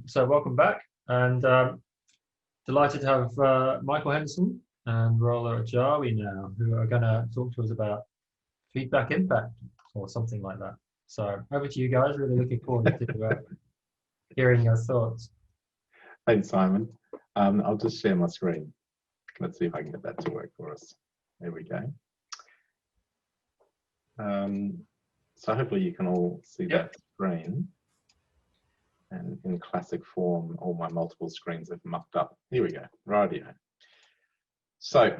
So welcome back, and delighted to have Michael Henderson and Rolla Ajawi now, who are going to talk to us about feedback impact or something like that. So over to you guys. Really looking forward to hearing your thoughts. Thanks, Simon. I'll just share my screen. Let's see if I can get that to work for us. There we go. So hopefully you can all see that screen. And in classic form, all my multiple screens have mucked up. Here we go, rightio. So,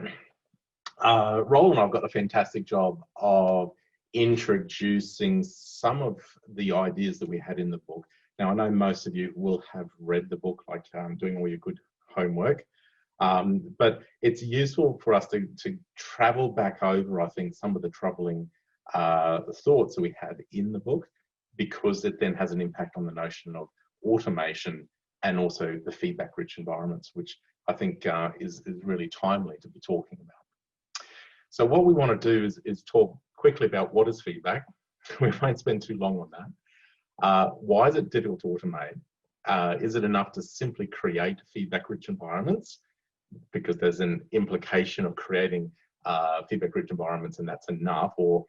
Roll and I've got a fantastic job of introducing some of the ideas that we had in the book. Now, I know most of you will have read the book, like doing all your good homework, but it's useful for us to travel back over, I think, some of the troubling thoughts that we had in the book, because it then has an impact on the notion of automation and also the feedback-rich environments, which I think is really timely to be talking about. So what we want to do is talk quickly about what is feedback. We won't spend too long on that. Why is it difficult to automate? Is it enough to simply create feedback-rich environments? Because there's an implication of creating feedback-rich environments and that's enough, or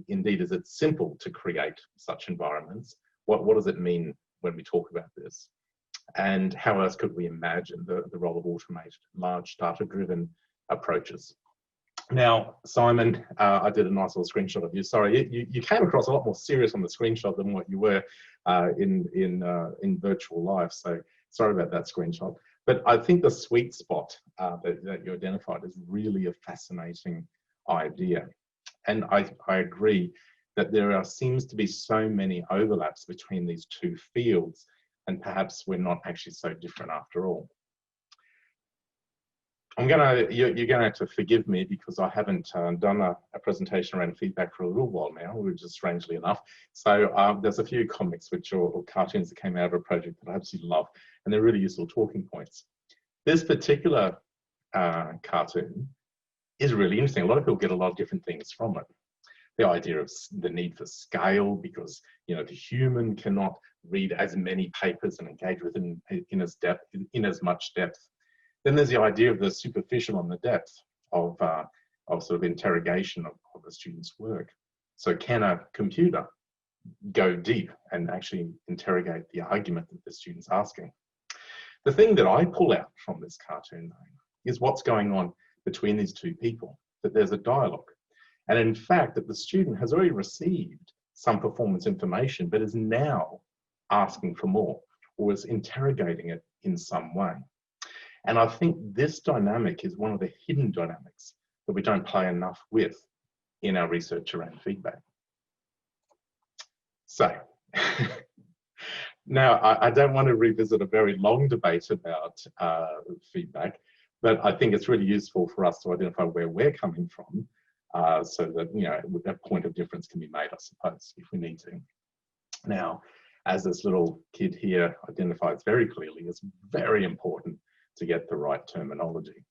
indeed, is it simple to create such environments? What does it mean when we talk about this? And how else could we imagine the role of automated, large data-driven approaches? Now, Simon, I did a nice little screenshot of you. Sorry, you came across a lot more serious on the screenshot than what you were in virtual life. So sorry about that screenshot. But I think the sweet spot that you identified is really a fascinating idea. And I agree that there seems to be so many overlaps between these two fields, and perhaps we're not actually so different after all. You're gonna have to forgive me because I haven't done a presentation around feedback for a little while now, which is strangely enough. So there's a few comics or cartoons that came out of a project that I absolutely love, and they're really useful talking points. This particular cartoon is really interesting. A lot of people get a lot of different things from it. The idea of the need for scale, because the human cannot read as many papers and engage with them in as much depth. Then there's the idea of the superficial and the depth of sort of interrogation of the student's work. So can a computer go deep and actually interrogate the argument that the student's asking? The thing that I pull out from this cartoon, though, is what's going on between these two people, that there's a dialogue. And in fact, that the student has already received some performance information, but is now asking for more, or is interrogating it in some way. And I think this dynamic is one of the hidden dynamics that we don't play enough with in our research around feedback. So, now I don't want to revisit a very long debate about feedback, but I think it's really useful for us to identify where we're coming from, so that a point of difference can be made, I suppose, if we need to. Now, as this little kid here identifies very clearly, it's very important to get the right terminology.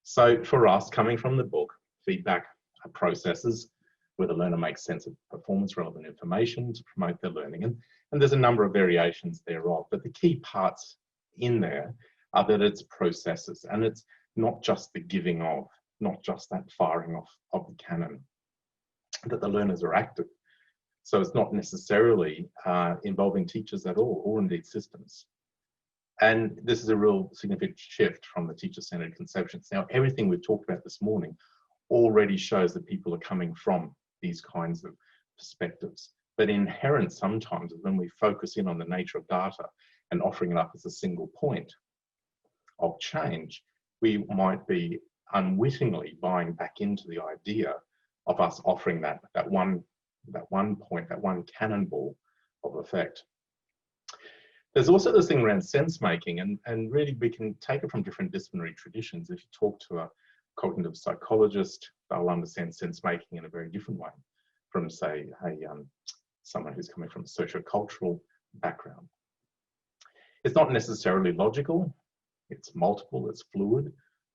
So for us, coming from the book, feedback are processes where the learner makes sense of performance relevant information to promote their learning. And there's a number of variations thereof, but the key parts in there are that it's processes, and it's not just the giving of, not just that firing off of the cannon, that the learners are active. So it's not necessarily involving teachers at all, or indeed systems. And this is a real significant shift from the teacher-centered conceptions. Now, everything we've talked about this morning already shows that people are coming from these kinds of perspectives. But inherent sometimes is when we focus in on the nature of data and offering it up as a single point of change, we might be unwittingly buying back into the idea of us offering that one point, that one cannonball of effect. There's also this thing around sense making, and really we can take it from different disciplinary traditions. If you talk to a cognitive psychologist, they'll understand sense making in a very different way from, say, someone who's coming from a socio-cultural background. It's not necessarily logical, it's multiple, it's fluid,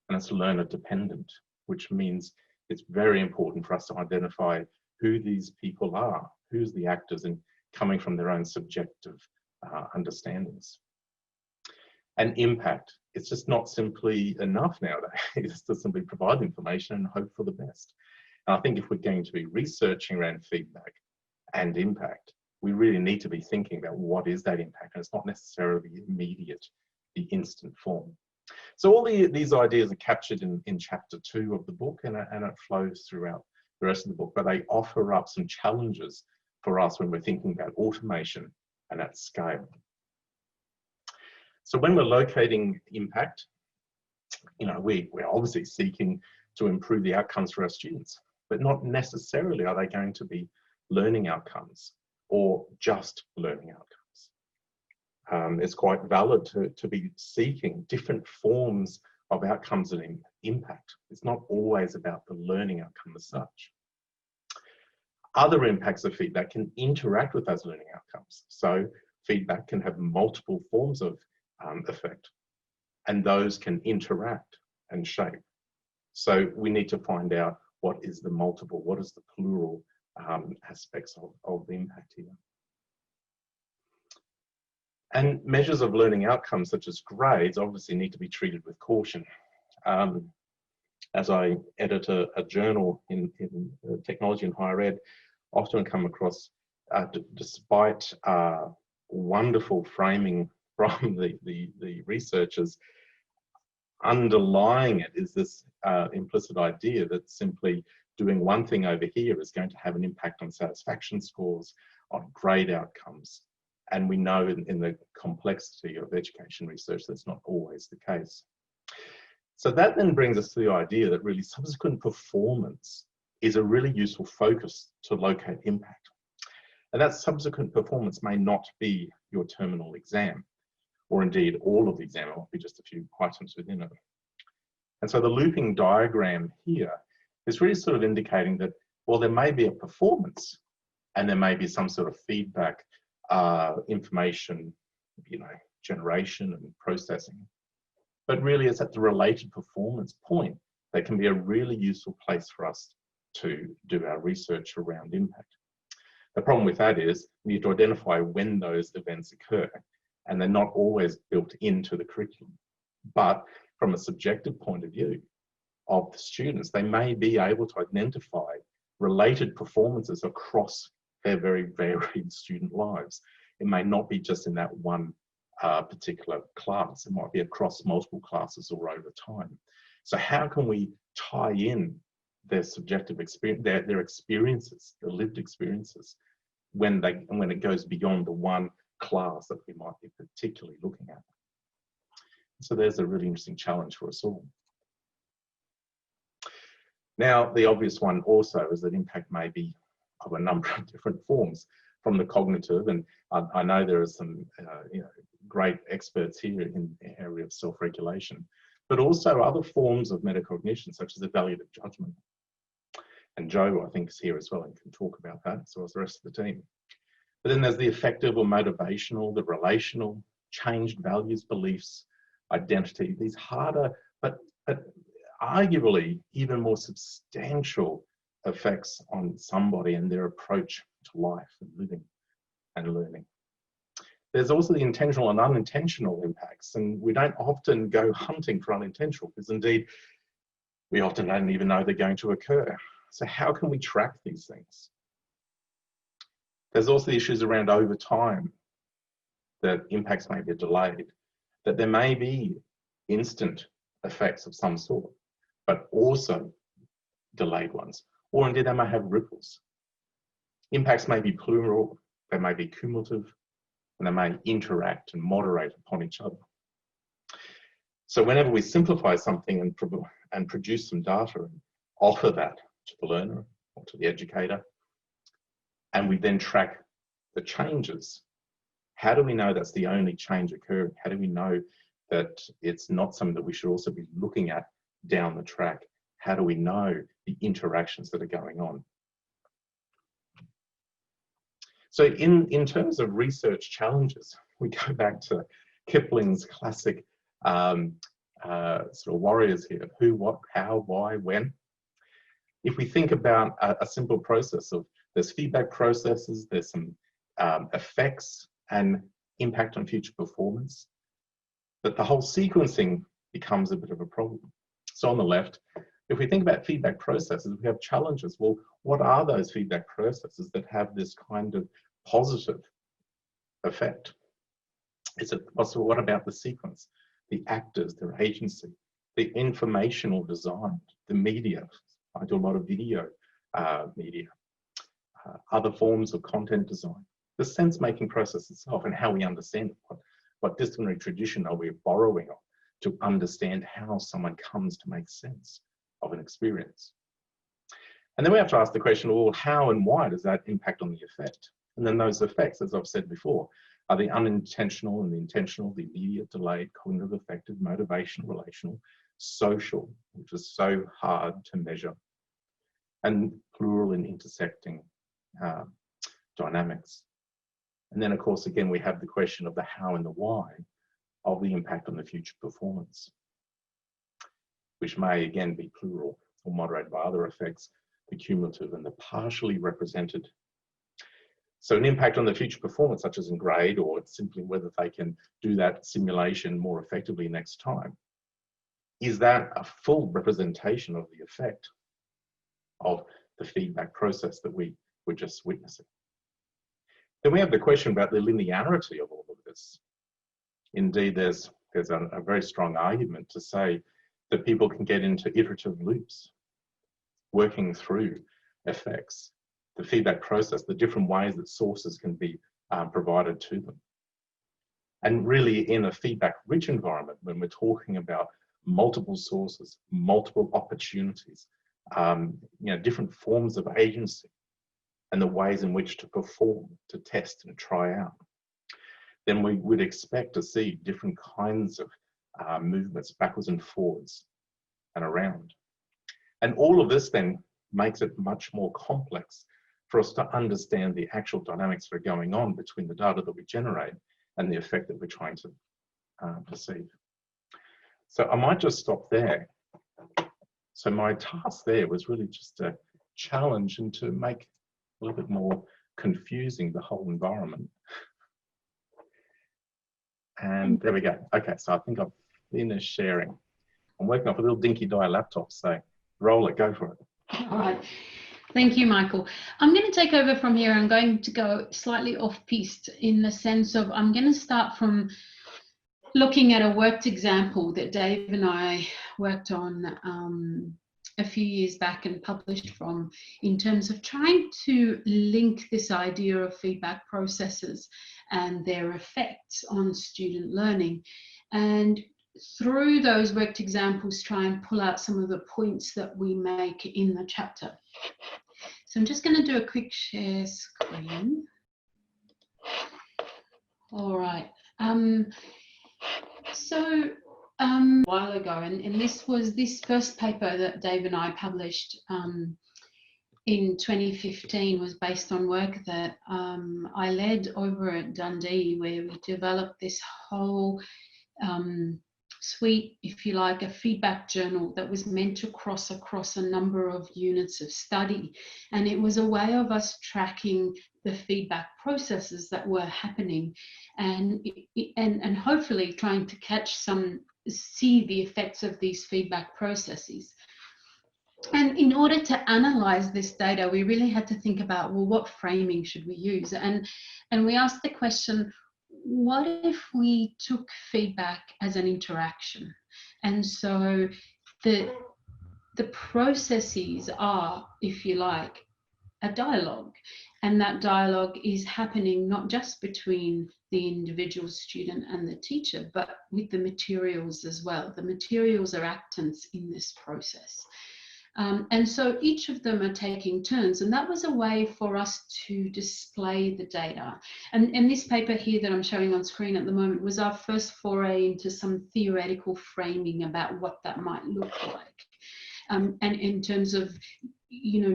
and it's learner dependent, which means it's very important for us to identify who these people are, who's the actors, and coming from their own subjective understandings. And impact, it's just not simply enough nowadays to simply provide information and hope for the best. And I think if we're going to be researching around feedback and impact, we really need to be thinking about what is that impact, and it's not necessarily immediate, the instant form. So all these ideas are captured in chapter 2 of the book, and it flows throughout the rest of the book, but they offer up some challenges for us when we're thinking about automation and at scale. So when we're locating impact, we're obviously seeking to improve the outcomes for our students, but not necessarily are they going to be learning outcomes or just learning outcomes. It's quite valid to be seeking different forms of outcomes and impact. It's not always about the learning outcome as such. Other impacts of feedback can interact with those learning outcomes. So feedback can have multiple forms of effect, and those can interact and shape. So we need to find out what is the multiple, what is the plural aspects of the impact here. And measures of learning outcomes, such as grades, obviously need to be treated with caution. As I edit a journal in technology and higher ed, often come across, despite wonderful framing from the researchers, underlying it is this implicit idea that simply doing one thing over here is going to have an impact on satisfaction scores, on grade outcomes. And we know in the complexity of education research, that's not always the case. So that then brings us to the idea that really subsequent performance is a really useful focus to locate impact. And that subsequent performance may not be your terminal exam, or indeed all of the exam, it might be just a few items within it. And so the looping diagram here is really sort of indicating that, well, there may be a performance and there may be some sort of feedback, information, generation and processing. But really it's at the related performance point that can be a really useful place for us to do our research around impact. The problem with that is we need to identify when those events occur, and they're not always built into the curriculum. But from a subjective point of view of the students, they may be able to identify related performances across their very varied student lives. It may not be just in that one particular class. It might be across multiple classes or over time. So how can we tie in their subjective experience, their experiences, their lived experiences, when it goes beyond the one class that we might be particularly looking at? So there's a really interesting challenge for us all. Now, the obvious one also is that impact may be of a number of different forms, from the cognitive, and I know there are some great experts here in the area of self-regulation, but also other forms of metacognition, such as evaluative judgment. And Joe, I think, is here as well and can talk about that, as well as the rest of the team. But then there's the affective or motivational, the relational, changed values, beliefs, identity, these harder, but arguably even more substantial effects on somebody and their approach to life and living and learning. There's also the intentional and unintentional impacts, and we don't often go hunting for unintentional, because indeed we often don't even know they're going to occur. So how can we track these things? There's also the issues around over time, that impacts may be delayed, that there may be instant effects of some sort, but also delayed ones, or indeed they may have ripples. Impacts may be plural, they may be cumulative, and they may interact and moderate upon each other. So whenever we simplify something and produce some data and offer that to the learner or to the educator, and we then track the changes, how do we know that's the only change occurring? How do we know that it's not something that we should also be looking at down the track? How do we know the interactions that are going on? So in terms of research challenges, we go back to Kipling's classic sort of warriors here: who, what, how, why, when. If we think about a simple process of, there's feedback processes, there's some effects, and impact on future performance, that the whole sequencing becomes a bit of a problem. So on the left, if we think about feedback processes, we have challenges. Well, what are those feedback processes that have this kind of positive effect? What about the sequence, the actors, their agency, the informational design, the media? I do a lot of video media, other forms of content design, the sense-making process itself, and how we understand it. What disciplinary tradition are we borrowing of to understand how someone comes to make sense of an experience? And then we have to ask the question, well, how and why does that impact on the effect? And then those effects, as I've said before, are the unintentional and the intentional, the immediate, delayed, cognitive, affective, motivational, relational, social, which is so hard to measure, and plural and intersecting dynamics. And then, of course, again, we have the question of the how and the why of the impact on the future performance, which may again be plural or moderated by other effects, the cumulative and the partially represented. So an impact on the future performance, such as in grade, or it's simply whether they can do that simulation more effectively next time. Is that a full representation of the effect of the feedback process that we were just witnessing? Then we have the question about the linearity of all of this. Indeed, there's a very strong argument to say that people can get into iterative loops, working through effects, the feedback process, the different ways that sources can be provided to them. And really in a feedback-rich environment, when we're talking about multiple sources, multiple opportunities, different forms of agency, and the ways in which to perform, to test and try out, then we would expect to see different kinds of movements backwards and forwards and around. And all of this then makes it much more complex for us to understand the actual dynamics that are going on between the data that we generate and the effect that we're trying to perceive. So I might just stop there. So my task there was really just to challenge and to make a little bit more confusing the whole environment. And there we go. Okay, so I think I've finished sharing. I'm working off a little dinky die laptop, so roll it, go for it. All right. Thank you, Michael. I'm going to take over from here. I'm going to go slightly off-piste in the sense of I'm going to start from looking at a worked example that Dave and I worked on a few years back and published from, in terms of trying to link this idea of feedback processes and their effects on student learning. And through those worked examples, try and pull out some of the points that we make in the chapter. So I'm just going to do a quick share screen. All right. A while ago, and this was this first paper that Dave and I published in 2015 was based on work that I led over at Dundee, where we developed this whole suite, if you like, a feedback journal that was meant to cross across a number of units of study. And it was a way of us tracking the feedback processes that were happening and hopefully trying to see the effects of these feedback processes. And in order to analyze this data, we really had to think about, well, what framing should we use? And we asked the question, what if we took feedback as an interaction? And so the processes are, if you like, a dialogue. And that dialogue is happening not just between the individual student and the teacher, but with the materials as well. The materials are actants in this process. And so each of them are taking turns, and that was a way for us to display the data. And this paper here that I'm showing on screen at the moment was our first foray into some theoretical framing about what that might look like. And in terms of,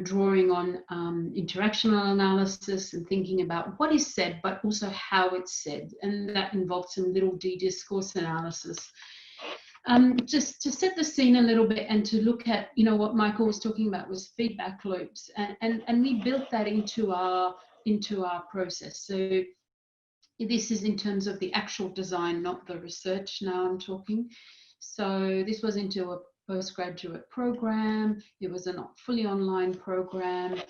drawing on interactional analysis and thinking about what is said, but also how it's said. And that involved some little discourse analysis. Just to set the scene a little bit and to look at, what Michael was talking about was feedback loops, and we built that into our process. So This is in terms of the actual design, not the research now I'm talking. So this was into a postgraduate program. It was a not fully online program.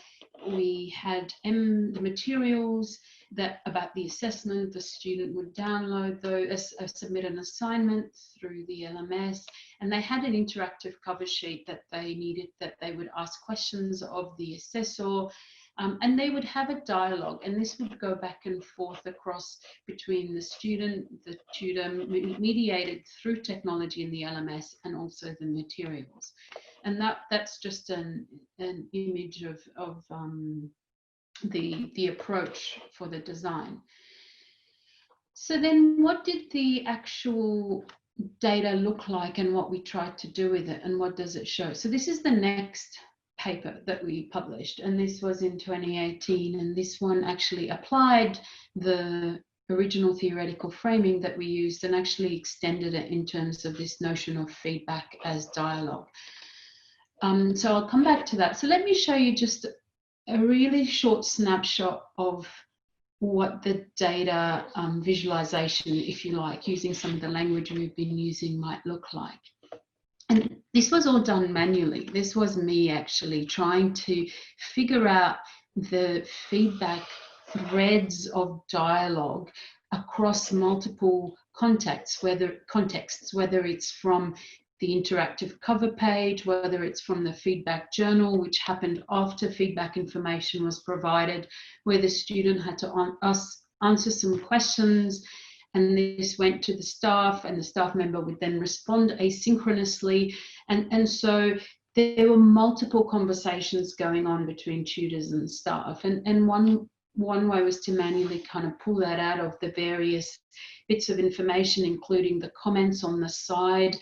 We had the materials that about the assessment. The student would download those, submit an assignment through the LMS, and they had an interactive cover sheet that they needed, that they would ask questions of the assessor. And they would have a dialogue, and this would go back and forth across between the student, the tutor, mediated through technology in the LMS, and also the materials. And that's just an image of the approach for the design. So then what did the actual data look like, and what we tried to do with it, and what does it show? So this is the next paper that we published, and this was in 2018, and this one actually applied the original theoretical framing that we used and actually extended it in terms of this notion of feedback as dialogue. So I'll come back to that. So let me show you just a really short snapshot of what the data visualization, if you like, using some of the language we've been using, might look like. And this was all done manually. This was me actually trying to figure out the feedback threads of dialogue across multiple contexts, whether it's from the interactive cover page, whether it's from the feedback journal, which happened after feedback information was provided, where the student had to answer some questions, and this went to the staff, and the staff member would then respond asynchronously. And so there were multiple conversations going on between tutors and staff. And one way was to manually kind of pull that out of the various bits of information, including the comments on the side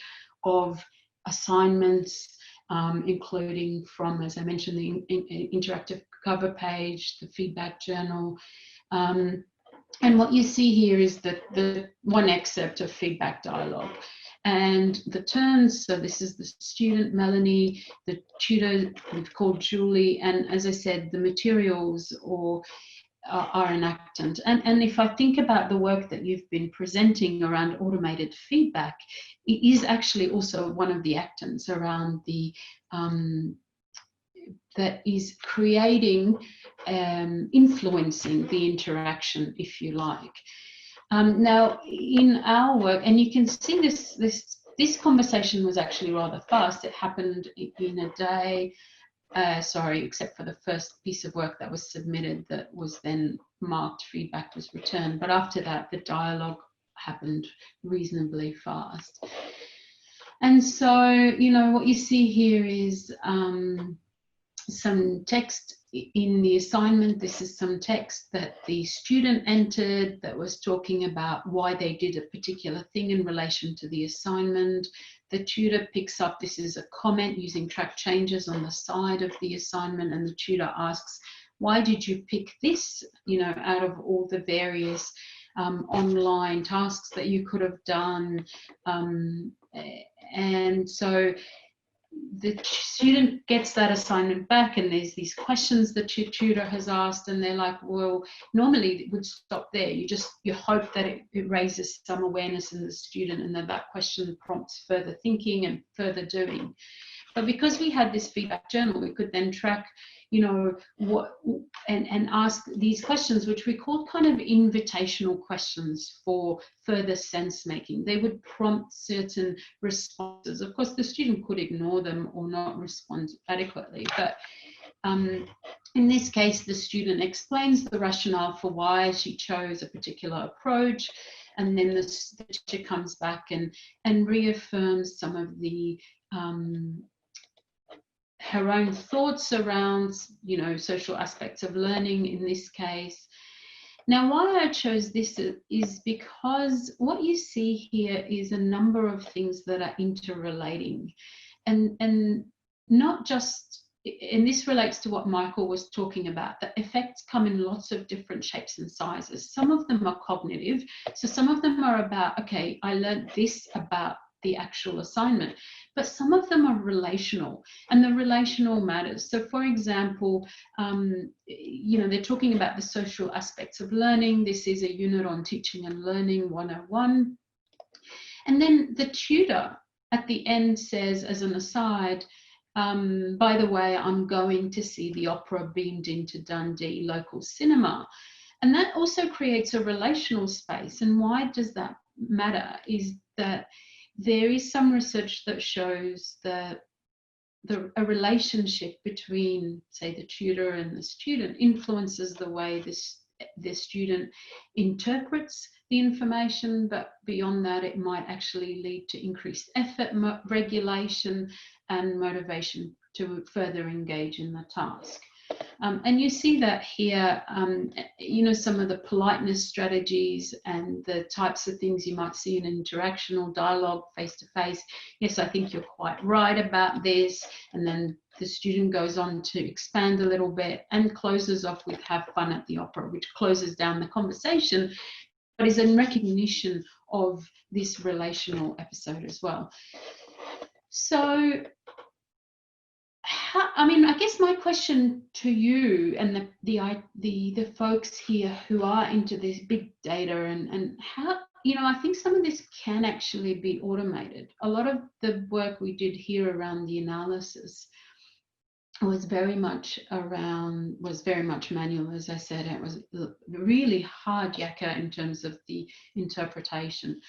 of assignments, including from, as I mentioned, the interactive cover page, the feedback journal. And what you see here is the one excerpt of feedback dialogue. And the terms, so this is the student, Melanie, the tutor we've called Julie, and as I said, the materials are an actant. And if I think about the work that you've been presenting around automated feedback, it is actually also one of the actants around the that is creating, influencing the interaction, if you like. Now, in our work, and you can see this conversation was actually rather fast. It happened in a day. Sorry, except for the first piece of work that was submitted that was then marked feedback was returned. But after that, the dialogue happened reasonably fast. And so, you know, what you see here is some text in the assignment. This is some text that the student entered that was talking about why they did a particular thing in relation to the assignment. The tutor picks up, this is a comment using track changes on the side of the assignment, and the tutor asks, why did you pick this, you know, out of all the various online tasks that you could have done? And so the student gets that assignment back, and there's these questions that your tutor has asked, and they're like, well, normally it would stop there. You hope that it raises some awareness in the student, and that question prompts further thinking and further doing. But because we had this feedback journal, we could then track, you know, what and ask these questions, which we called kind of invitational questions for further sense making. They would prompt certain responses. Of course, the student could ignore them or not respond adequately, but in this case, the student explains the rationale for why she chose a particular approach, and then the teacher comes back and reaffirms some of the her own thoughts around, you know, social aspects of learning in this case. Now, why I chose this is because what you see here is a number of things that are interrelating, and not just, and this relates to what Michael was talking about, that effects come in lots of different shapes and sizes. Some of them are cognitive, so some of them are about, okay, I learned this about the actual assignment, but some of them are relational, and the relational matters. So for example, you know, they're talking about the social aspects of learning. This is a unit on teaching and learning 101. And then the tutor at the end says, as an aside, by the way, I'm going to see the opera beamed into Dundee local cinema. And that also creates a relational space. And why does that matter is that there is some research that shows that a relationship between, say, the tutor and the student influences the way the student interprets the information, but beyond that, it might actually lead to increased effort, regulation, and motivation to further engage in the task. And you see that here, you know, some of the politeness strategies and the types of things you might see in interactional dialogue, face-to-face. Yes, I think you're quite right about this. And then the student goes on to expand a little bit and closes off with have fun at the opera, which closes down the conversation, but is in recognition of this relational episode as well. So, I mean, I guess my question to you and the folks here who are into this big data and how, you know, I think some of this can actually be automated. A lot of the work we did here around the analysis was very much manual, as I said. It was really hard yakka in terms of the interpretation.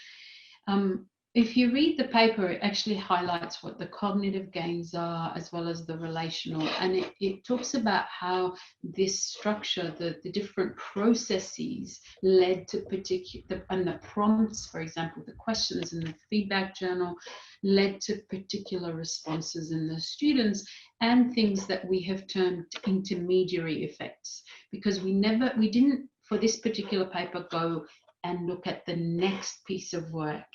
If you read the paper, it actually highlights what the cognitive gains are as well as the relational, and it talks about how this structure, the different processes led to particular, and the prompts, for example, the questions in the feedback journal led to particular responses in the students, and things that we have termed intermediary effects, because we didn't, for this particular paper, go and look at the next piece of work.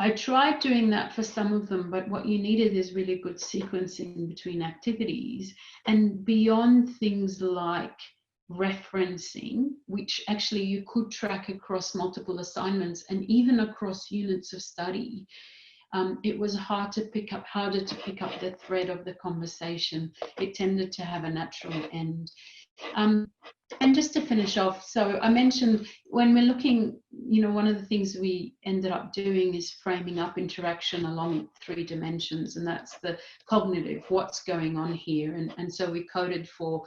I tried doing that for some of them, but what you needed is really good sequencing between activities, and beyond things like referencing, which actually you could track across multiple assignments and even across units of study. It was harder to pick up the thread of the conversation. It tended to have a natural end. And just to finish off, so I mentioned when we're looking, you know, one of the things we ended up doing is framing up interaction along 3 dimensions, and that's the cognitive, what's going on here. And so we coded for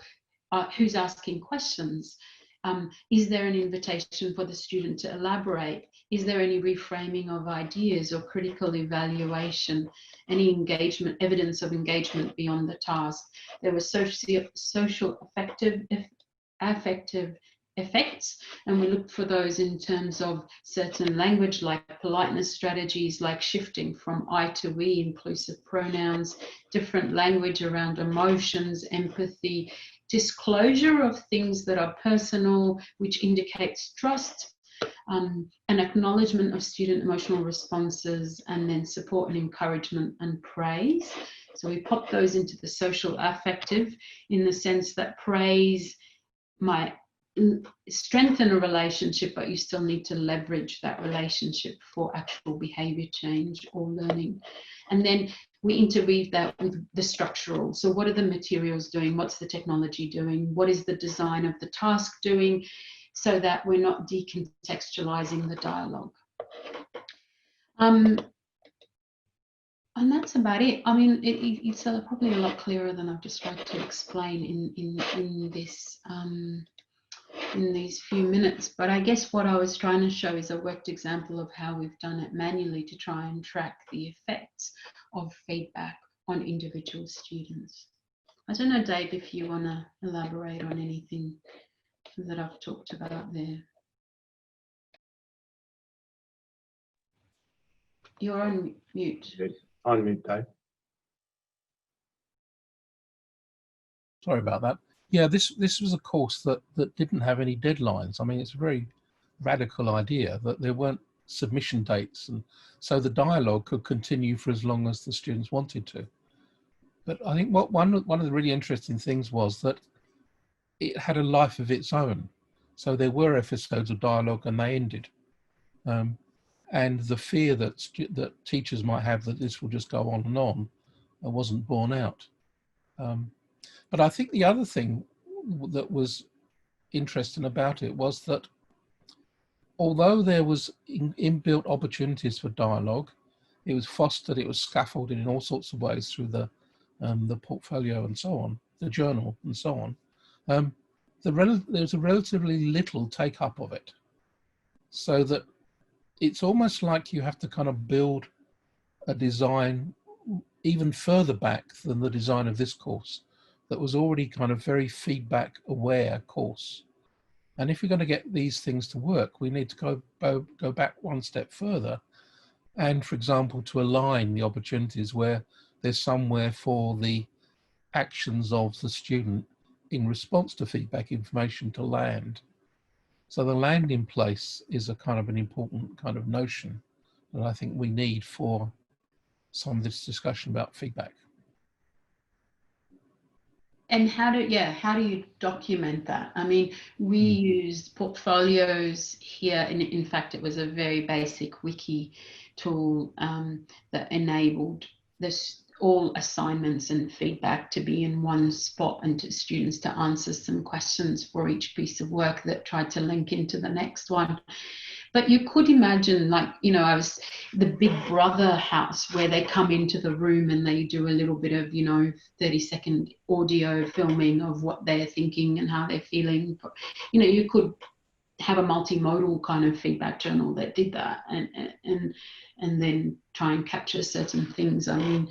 who's asking questions. Is there an invitation for the student to elaborate? Is there any reframing of ideas or critical evaluation? Any engagement, evidence of engagement beyond the task? There was social affective effects, and we looked for those in terms of certain language, like politeness strategies, like shifting from I to we, inclusive pronouns, different language around emotions, empathy, disclosure of things that are personal, which indicates trust, an acknowledgement of student emotional responses, and then support and encouragement and praise. So we popped those into the social affective, in the sense that praise might strengthen a relationship, but you still need to leverage that relationship for actual behavior change or learning. And then we interweave that with the structural. So what are the materials doing? What's the technology doing? What is the design of the task doing? So that we're not decontextualizing the dialogue. And that's about it. I mean, it's probably a lot clearer than I've just tried to explain in this in these few minutes. But I guess what I was trying to show is a worked example of how we've done it manually to try and track the effects of feedback on individual students. I don't know, Dave, if you want to elaborate on anything that I've talked about there. You're on mute. On mute, Dave. Sorry about that. Yeah, this was a course that didn't have any deadlines. I mean, it's a very radical idea that there weren't submission dates, and so the dialogue could continue for as long as the students wanted to. But I think one of the really interesting things was that it had a life of its own. So there were episodes of dialogue and they ended. and the fear that that teachers might have that this will just go on and on wasn't borne out. But I think the other thing that was interesting about it was that although there was inbuilt opportunities for dialogue, it was fostered, it was scaffolded in all sorts of ways through the portfolio and so on, the journal and so on. There's a relatively little take up of it, so that it's almost like you have to kind of build a design even further back than the design of this course that was already kind of very feedback aware course. And if you're going to get these things to work, we need to go back one step further. And for example, to align the opportunities where there's somewhere for the actions of the student in response to feedback information to land. So the landing place is a kind of an important kind of notion that I think we need for some of this discussion about feedback. And how do you document that? I mean, we use portfolios here, and in fact, it was a very basic wiki tool that enabled this all assignments and feedback to be in one spot, and to students to answer some questions for each piece of work that tried to link into the next one. But you could imagine, like, you know, I was the Big Brother house where they come into the room and they do a little bit of, you know, 30-second audio filming of what they're thinking and how they're feeling. You know, you could have a multimodal kind of feedback journal that did that, and then try and capture certain things. I mean,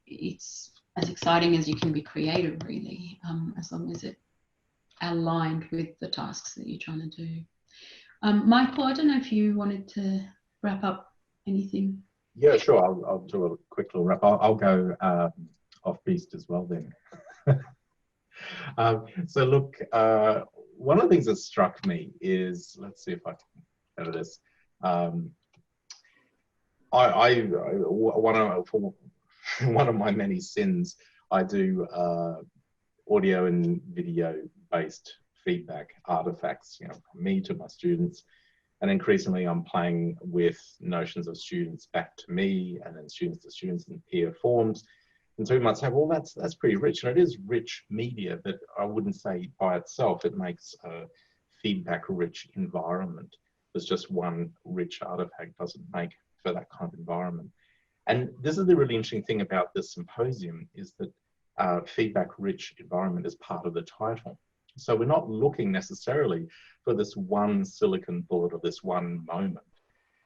it's as exciting as you can be creative, really, as long as it aligned with the tasks that you're trying to do. Michael, I don't know if you wanted to wrap up anything. Yeah, sure. I'll do a quick little wrap. I'll go off beast as well then. So look, one of the things that struck me is, let's see if I can edit this. One of my many sins, I do audio and video based feedback artifacts, you know, from me to my students, and increasingly I'm playing with notions of students back to me, and then students to students in peer forms. And so we might say, well, that's pretty rich, and it is rich media, but I wouldn't say by itself it makes a feedback rich environment. There's just one rich artifact doesn't make for that kind of environment. And this is the really interesting thing about this symposium, is that feedback rich environment is part of the title. So we're not looking necessarily for this one silicon bullet or this one moment.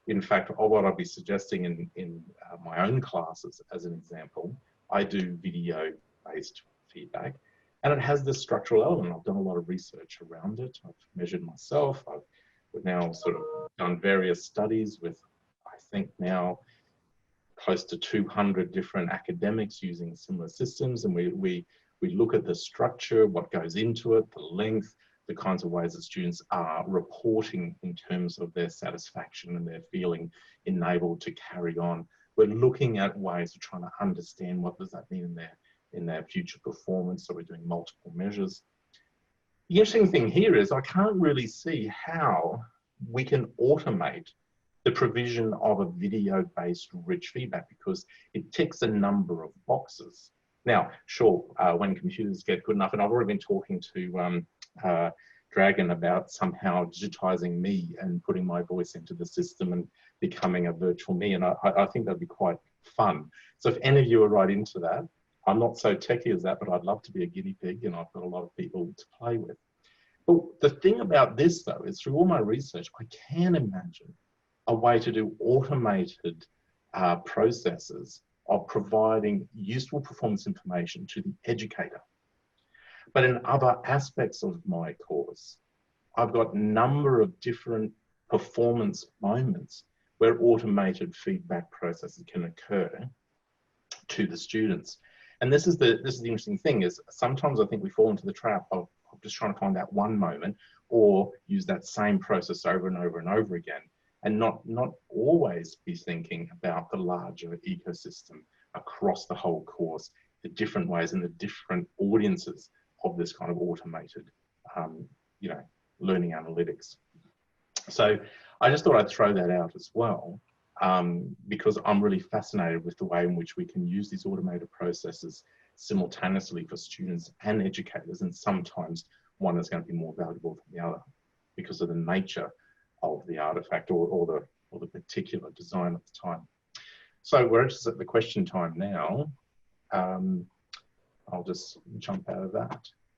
In fact, what I'd be suggesting in my own classes, as an example, I do video-based feedback, and it has this structural element. I've done a lot of research around it. I've measured myself. We've now sort of done various studies with, I think now, close to 200 different academics using similar systems, and we look at the structure, what goes into it, the length, the kinds of ways that students are reporting in terms of their satisfaction and their feeling enabled to carry on. We're looking at ways of trying to understand what does that mean in their future performance. So we're doing multiple measures. The interesting thing here is I can't really see how we can automate the provision of a video-based rich feedback, because it ticks a number of boxes. Now, sure, when computers get good enough, and I've already been talking to Dragon about somehow digitizing me and putting my voice into the system and becoming a virtual me, and I think that'd be quite fun. So if any of you are right into that, I'm not so techy as that, but I'd love to be a guinea pig, and I've got a lot of people to play with. But the thing about this, though, is through all my research, I can imagine a way to do automated processes of providing useful performance information to the educator. But in other aspects of my course, I've got a number of different performance moments where automated feedback processes can occur to the students. And this is the interesting thing, is sometimes I think we fall into the trap of just trying to find that one moment, or use that same process over and over and over again, and not always be thinking about the larger ecosystem across the whole course, the different ways and the different audiences of this kind of automated, you know, learning analytics. So I just thought I'd throw that out as well. because I'm really fascinated with the way in which we can use these automated processes simultaneously for students and educators, and sometimes one is going to be more valuable than the other because of the nature of the artifact or the particular design at the time. So we're just at the question time now. I'll just jump out of that.